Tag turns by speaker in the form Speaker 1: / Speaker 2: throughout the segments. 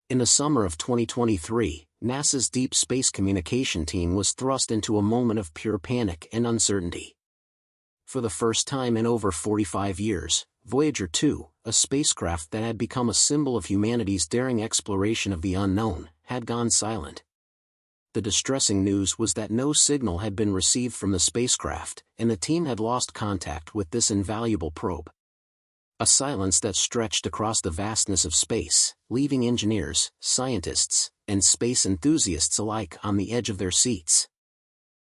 Speaker 1: In the summer of 2023, NASA's Deep Space Communication team was thrust into a moment of pure panic and uncertainty. For the first time in over 45 years, Voyager 2, a spacecraft that had become a symbol of humanity's daring exploration of the unknown, had gone silent. The distressing news was that no signal had been received from the spacecraft, and the team had lost contact with this invaluable probe. A silence that stretched across the vastness of space, leaving engineers, scientists, and space enthusiasts alike on the edge of their seats.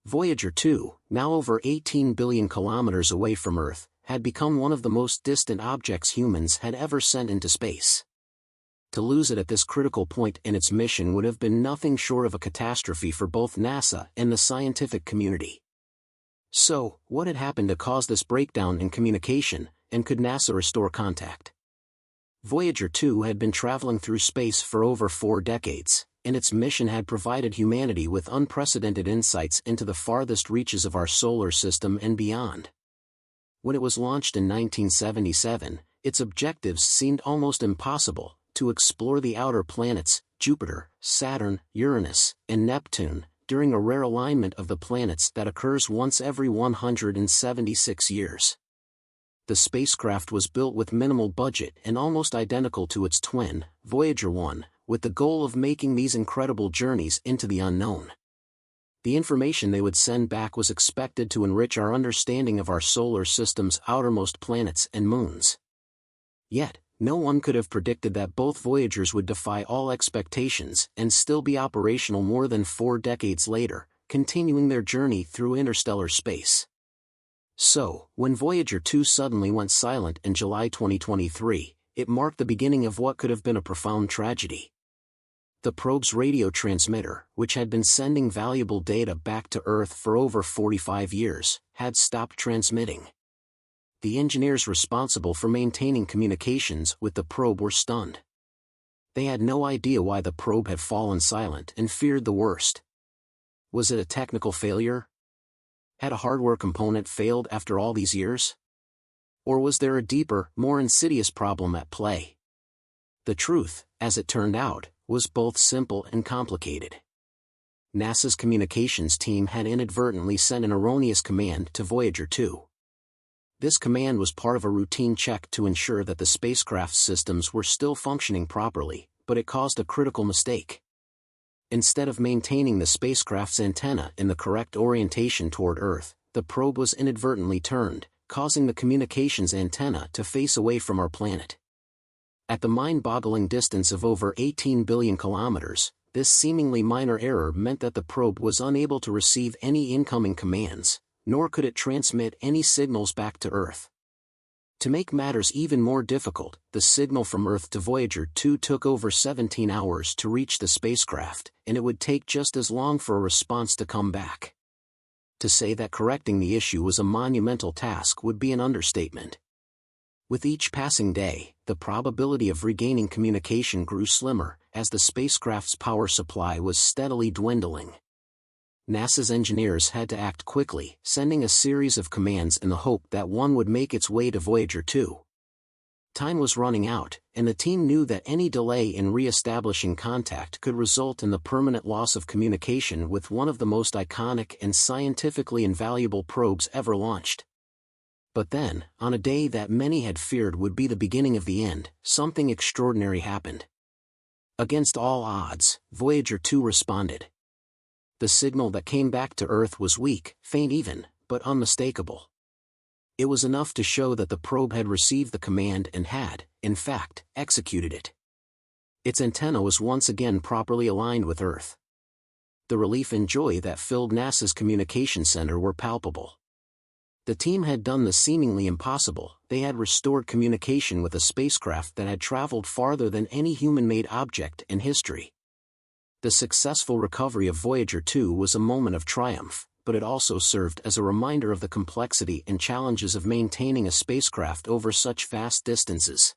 Speaker 1: Voyager 2, now over 18 billion kilometers away from Earth, had become one of the most distant objects humans had ever sent into space. To lose it at this critical point in its mission would have been nothing short of a catastrophe for both NASA and the scientific community. So, what had happened to cause this breakdown in communication, and could NASA restore contact? Voyager 2 had been traveling through space for over 4 decades, and its mission had provided humanity with unprecedented insights into the farthest reaches of our solar system and beyond. When it was launched in 1977, its objectives seemed almost impossible: to explore the outer planets, Jupiter, Saturn, Uranus, and Neptune, during a rare alignment of the planets that occurs once every 176 years. The spacecraft was built with minimal budget and almost identical to its twin, Voyager 1, with the goal of making these incredible journeys into the unknown. The information they would send back was expected to enrich our understanding of our solar system's outermost planets and moons. Yet, no one could have predicted that both Voyagers would defy all expectations and still be operational more than 4 decades later, continuing their journey through interstellar space. So, when Voyager 2 suddenly went silent in July 2023, it marked the beginning of what could have been a profound tragedy. The probe's radio transmitter, which had been sending valuable data back to Earth for over 45 years, had stopped transmitting. The engineers responsible for maintaining communications with the probe were stunned. They had no idea why the probe had fallen silent and feared the worst. Was it a technical failure? Had a hardware component failed after all these years? Or was there a deeper, more insidious problem at play? The truth, as it turned out, was both simple and complicated. NASA's communications team had inadvertently sent an erroneous command to Voyager 2. This command was part of a routine check to ensure that the spacecraft's systems were still functioning properly, but it caused a critical mistake. Instead of maintaining the spacecraft's antenna in the correct orientation toward Earth, the probe was inadvertently turned, causing the communications antenna to face away from our planet. At the mind-boggling distance of over 18 billion kilometers, this seemingly minor error meant that the probe was unable to receive any incoming commands, nor could it transmit any signals back to Earth. To make matters even more difficult, the signal from Earth to Voyager 2 took over 17 hours to reach the spacecraft, and it would take just as long for a response to come back. To say that correcting the issue was a monumental task would be an understatement. With each passing day, the probability of regaining communication grew slimmer, as the spacecraft's power supply was steadily dwindling. NASA's engineers had to act quickly, sending a series of commands in the hope that one would make its way to Voyager 2. Time was running out, and the team knew that any delay in re-establishing contact could result in the permanent loss of communication with one of the most iconic and scientifically invaluable probes ever launched. But then, on a day that many had feared would be the beginning of the end, something extraordinary happened. Against all odds, Voyager 2 responded. The signal that came back to Earth was weak, faint even, but unmistakable. It was enough to show that the probe had received the command and had, in fact, executed it. Its antenna was once again properly aligned with Earth. The relief and joy that filled NASA's communication center were palpable. The team had done the seemingly impossible. They had restored communication with a spacecraft that had traveled farther than any human-made object in history. The successful recovery of Voyager 2 was a moment of triumph, but it also served as a reminder of the complexity and challenges of maintaining a spacecraft over such vast distances.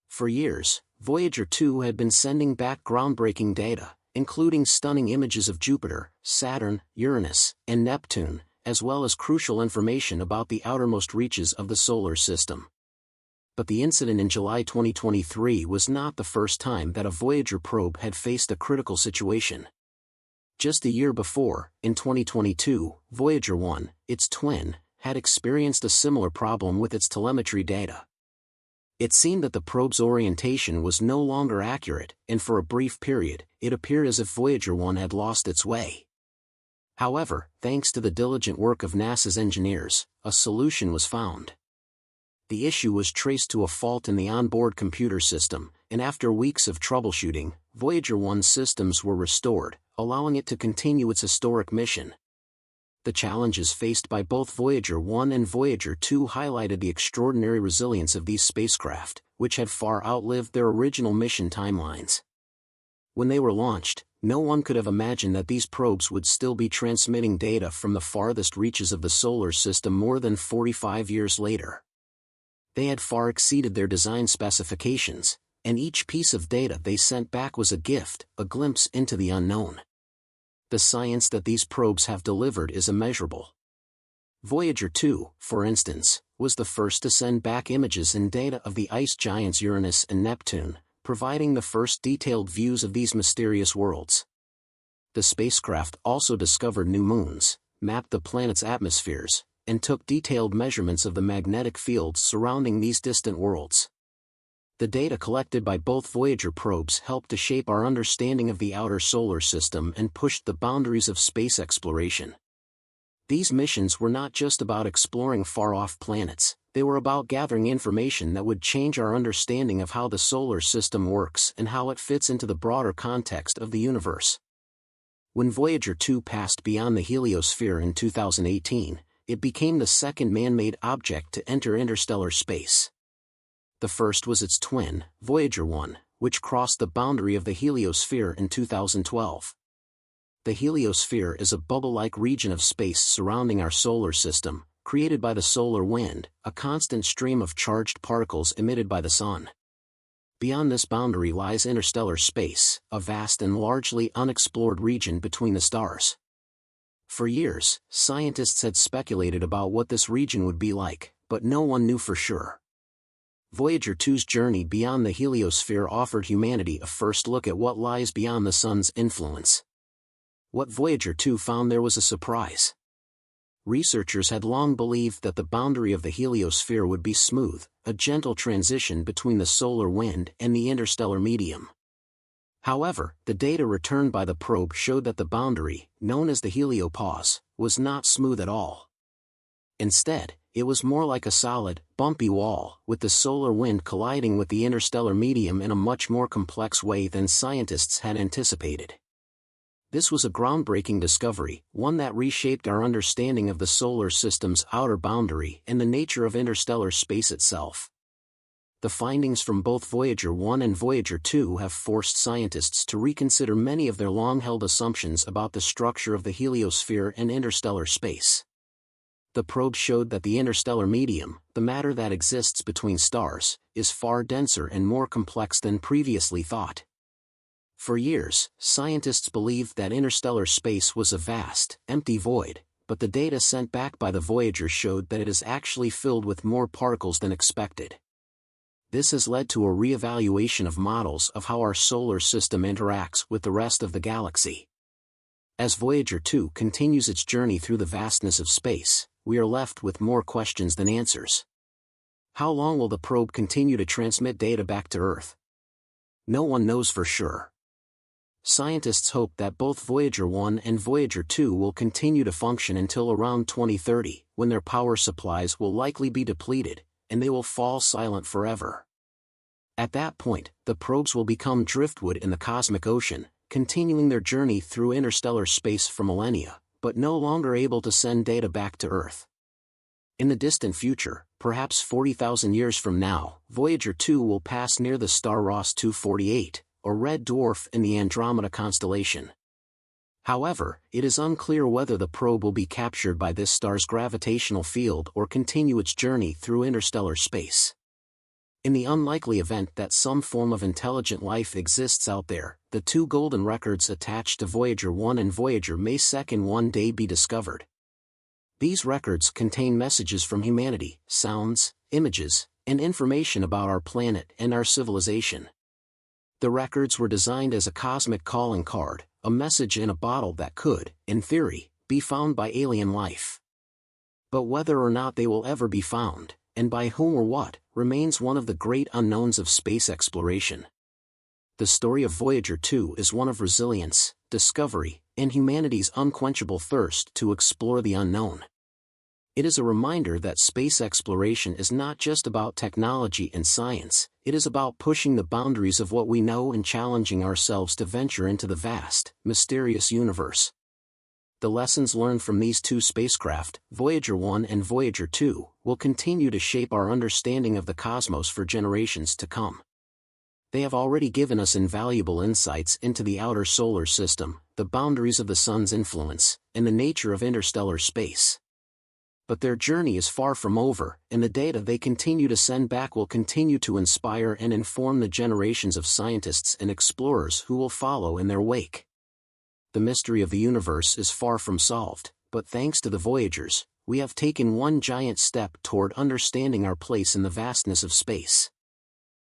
Speaker 1: For years, Voyager 2 had been sending back groundbreaking data, including stunning images of Jupiter, Saturn, Uranus, and Neptune, as well as crucial information about the outermost reaches of the solar system. But the incident in July 2023 was not the first time that a Voyager probe had faced a critical situation. Just a year before, in 2022, Voyager 1, its twin, had experienced a similar problem with its telemetry data. It seemed that the probe's orientation was no longer accurate, and for a brief period, it appeared as if Voyager 1 had lost its way. However, thanks to the diligent work of NASA's engineers, a solution was found. The issue was traced to a fault in the onboard computer system, and after weeks of troubleshooting, Voyager 1's systems were restored, allowing it to continue its historic mission. The challenges faced by both Voyager 1 and Voyager 2 highlighted the extraordinary resilience of these spacecraft, which had far outlived their original mission timelines. When they were launched, no one could have imagined that these probes would still be transmitting data from the farthest reaches of the solar system more than 45 years later. They had far exceeded their design specifications, and each piece of data they sent back was a gift, a glimpse into the unknown. The science that these probes have delivered is immeasurable. Voyager 2, for instance, was the first to send back images and data of the ice giants Uranus and Neptune, providing the first detailed views of these mysterious worlds. The spacecraft also discovered new moons, mapped the planet's atmospheres, and took detailed measurements of the magnetic fields surrounding these distant worlds. The data collected by both Voyager probes helped to shape our understanding of the outer solar system and pushed the boundaries of space exploration. These missions were not just about exploring far-off planets, they were about gathering information that would change our understanding of how the solar system works and how it fits into the broader context of the universe. When Voyager 2 passed beyond the heliosphere in 2018, it became the second man-made object to enter interstellar space. The first was its twin, Voyager 1, which crossed the boundary of the heliosphere in 2012. The heliosphere is a bubble-like region of space surrounding our solar system, created by the solar wind, a constant stream of charged particles emitted by the sun. Beyond this boundary lies interstellar space, a vast and largely unexplored region between the stars. For years, scientists had speculated about what this region would be like, but no one knew for sure. Voyager 2's journey beyond the heliosphere offered humanity a first look at what lies beyond the sun's influence. What Voyager 2 found there was a surprise. Researchers had long believed that the boundary of the heliosphere would be smooth, a gentle transition between the solar wind and the interstellar medium. However, the data returned by the probe showed that the boundary, known as the heliopause, was not smooth at all. Instead, it was more like a solid, bumpy wall, with the solar wind colliding with the interstellar medium in a much more complex way than scientists had anticipated. This was a groundbreaking discovery, one that reshaped our understanding of the solar system's outer boundary and the nature of interstellar space itself. The findings from both Voyager 1 and Voyager 2 have forced scientists to reconsider many of their long-held assumptions about the structure of the heliosphere and interstellar space. The probe showed that the interstellar medium, the matter that exists between stars, is far denser and more complex than previously thought. For years, scientists believed that interstellar space was a vast, empty void, but the data sent back by the Voyager showed that it is actually filled with more particles than expected. This has led to a re-evaluation of models of how our solar system interacts with the rest of the galaxy. As Voyager 2 continues its journey through the vastness of space, we are left with more questions than answers. How long will the probe continue to transmit data back to Earth? No one knows for sure. Scientists hope that both Voyager 1 and Voyager 2 will continue to function until around 2030, when their power supplies will likely be depleted, and they will fall silent forever. At that point, the probes will become driftwood in the cosmic ocean, continuing their journey through interstellar space for millennia, but no longer able to send data back to Earth. In the distant future, perhaps 40,000 years from now, Voyager 2 will pass near the star Ross 248, a red dwarf in the Andromeda constellation. However, it is unclear whether the probe will be captured by this star's gravitational field or continue its journey through interstellar space. In the unlikely event that some form of intelligent life exists out there, the two golden records attached to Voyager 1 and Voyager may one day be discovered. These records contain messages from humanity, sounds, images, and information about our planet and our civilization. The records were designed as a cosmic calling card, a message in a bottle that could, in theory, be found by alien life. But whether or not they will ever be found, and by whom or what, remains one of the great unknowns of space exploration. The story of Voyager 2 is one of resilience, discovery, and humanity's unquenchable thirst to explore the unknown. It is a reminder that space exploration is not just about technology and science, it is about pushing the boundaries of what we know and challenging ourselves to venture into the vast, mysterious universe. The lessons learned from these two spacecraft, Voyager 1 and Voyager 2, will continue to shape our understanding of the cosmos for generations to come. They have already given us invaluable insights into the outer solar system, the boundaries of the sun's influence, and the nature of interstellar space. But their journey is far from over, and the data they continue to send back will continue to inspire and inform the generations of scientists and explorers who will follow in their wake. The mystery of the universe is far from solved, but thanks to the Voyagers, we have taken one giant step toward understanding our place in the vastness of space.